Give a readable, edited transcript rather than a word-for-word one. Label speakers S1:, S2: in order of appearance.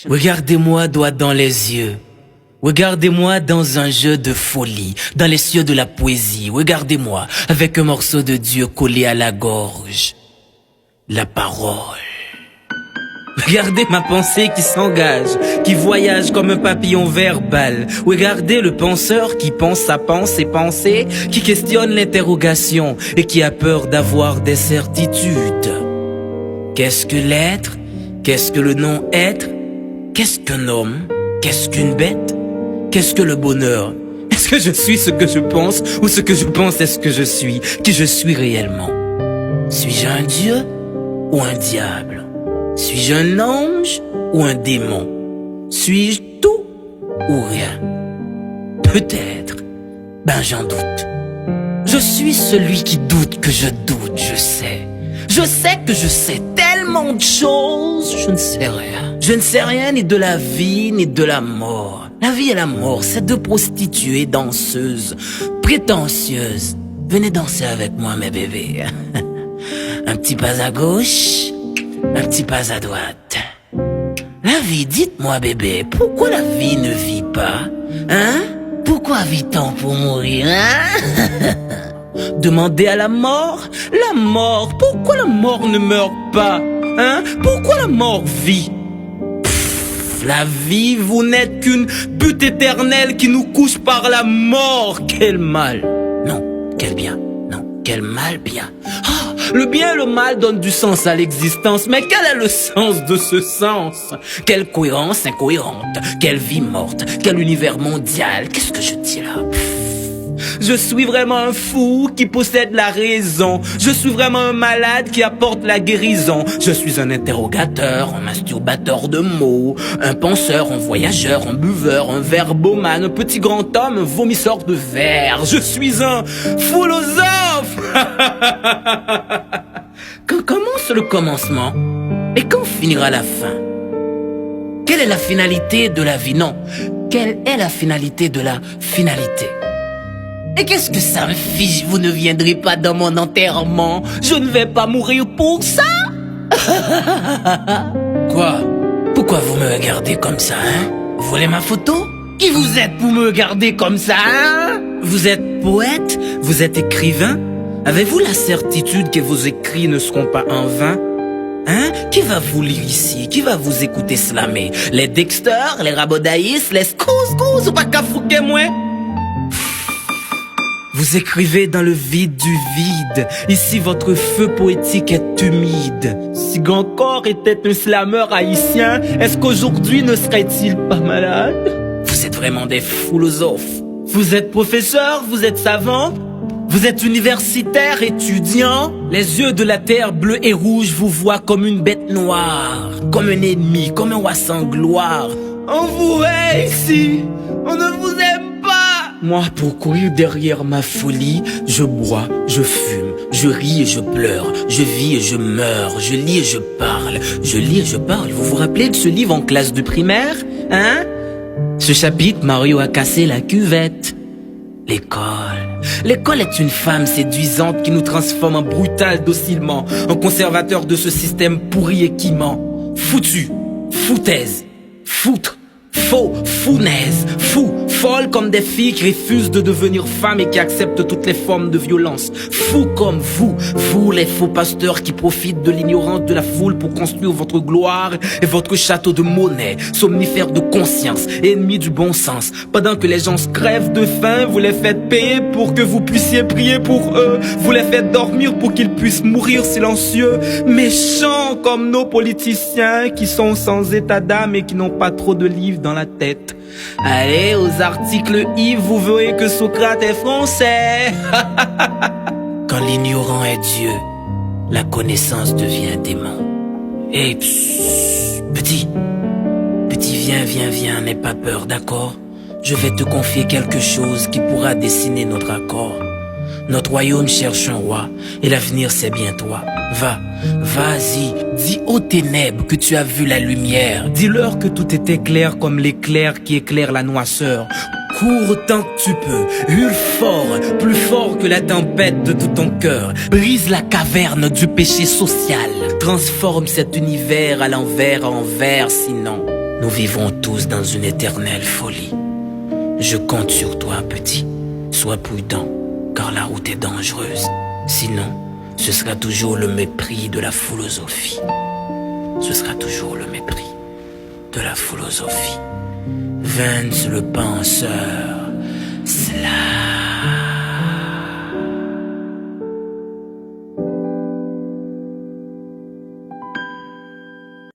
S1: Regardez-moi droit dans les yeux. Regardez-moi dans un jeu de folie, dans les cieux de la poésie. Regardez-moi avec un morceau de Dieu collé à la gorge. La parole. Regardez ma pensée qui s'engage, qui voyage comme un papillon verbal. Regardez le penseur qui pense sa pensée, qui questionne l'interrogation et qui a peur d'avoir des certitudes. Qu'est-ce que l'être? Qu'est-ce que le non-être? Qu'est-ce qu'un homme? Qu'est-ce qu'une bête? Qu'est-ce que le bonheur? Est-ce que je suis ce que je pense ou ce que je pense est ce que je suis? Qui je suis réellement? Suis-je un dieu ou un diable? Suis-je un ange ou un démon? Suis-je tout ou rien? Peut-être. Ben j'en doute. Je suis celui qui doute que je doute, je sais. Je sais que je sais tellement de choses, je ne sais rien. Je ne sais rien ni de la vie ni de la mort. La vie et la mort, c'est deux prostituées danseuses, prétentieuses. Venez danser avec moi mes bébés. Un petit pas à gauche, un petit pas à droite. La vie, dites-moi bébé, pourquoi la vie ne vit pas? Hein? Pourquoi vit-on pour mourir, hein? Demandez à la mort, pourquoi la mort ne meurt pas? Hein? Pourquoi la mort vit? La vie, vous n'êtes qu'une butte éternelle qui nous couche par la mort. Quel mal! Non, quel bien! Non, quel mal bien! Ah, le bien et le mal donnent du sens à l'existence, mais quel est le sens de ce sens? Quelle cohérence incohérente, quelle vie morte, quel univers mondial, qu'est-ce que je dis là? Je suis vraiment un fou qui possède la raison. Je suis vraiment un malade qui apporte la guérison. Je suis un interrogateur, un masturbateur de mots, un penseur, un voyageur, un buveur, un verbomane, un petit grand homme, un vomisseur de verre. Je suis un philosophe. Quand commence le commencement et quand finira la fin? Quelle est la finalité de la vie? Non, quelle est la finalité de la finalité? Et qu'est-ce que ça me fiche? Vous ne viendrez pas dans mon enterrement. Je ne vais pas mourir pour ça. Quoi? Pourquoi vous me regardez comme ça, hein? Vous voulez ma photo? Qui vous êtes pour me regarder comme ça, hein? Vous êtes poète? Vous êtes écrivain? Avez-vous la certitude que vos écrits ne seront pas en vain? Hein? Qui va vous lire ici? Qui va vous écouter slammer? Les Dexter, les Rabodaïs, les Scous, ou pas qu'à fouquer moi? Vous écrivez dans le vide du vide. Ici, votre feu poétique est humide. Si Gancor était un slameur haïtien, est-ce qu'aujourd'hui ne serait-il pas malade? Vous êtes vraiment des philosophes. Vous êtes professeur, vous êtes savant, vous êtes universitaire, étudiant. Les yeux de la terre bleue et rouge vous voient comme une bête noire, comme un ennemi, comme un roi sans gloire. On vous hait ici, on ne vous aime. Moi, pour courir derrière ma folie, je bois, je fume, je ris et je pleure, je vis et je meurs, je lis et je parle, je lis et je parle. Vous vous rappelez de ce livre en classe de primaire, hein? Ce chapitre, Mario a cassé la cuvette. L'école. L'école est une femme séduisante qui nous transforme en brutal docilement, en conservateur de ce système pourri et qui ment. Foutu, foutaise, foutre. Faux, founaise, fou, folle comme des filles qui refusent de devenir femmes et qui acceptent toutes les formes de violence. Fou comme vous les faux pasteurs qui profitent de l'ignorance de la foule pour construire votre gloire et votre château de monnaie, somnifères de conscience, ennemis du bon sens. Pendant que les gens se crèvent de faim, vous les faites payer pour que vous puissiez prier pour eux. Vous les faites dormir pour qu'ils puissent mourir silencieux. Méchants comme nos politiciens qui sont sans état d'âme et qui n'ont pas trop de livres dans la tête. Allez, aux articles I, vous verrez que Socrate est français. Quand l'ignorant est Dieu, la connaissance devient démon. Et petit, viens, n'aie pas peur, d'accord? Je vais te confier quelque chose qui pourra dessiner notre accord. Notre royaume cherche un roi, et l'avenir c'est bien toi. Vas-y, dis aux ténèbres que tu as vu la lumière. Dis-leur que tout était clair comme l'éclair qui éclaire la noirceur. Cours autant que tu peux, hurle fort, plus fort que la tempête de tout ton cœur. Brise la caverne du péché social, transforme cet univers à l'envers en verre, sinon nous vivons tous dans une éternelle folie. Je compte sur toi, petit, sois prudent, car la route est dangereuse. Sinon, ce sera toujours le mépris de la philosophie. Ce sera toujours le mépris de la philosophie. Vance le penseur, Slash.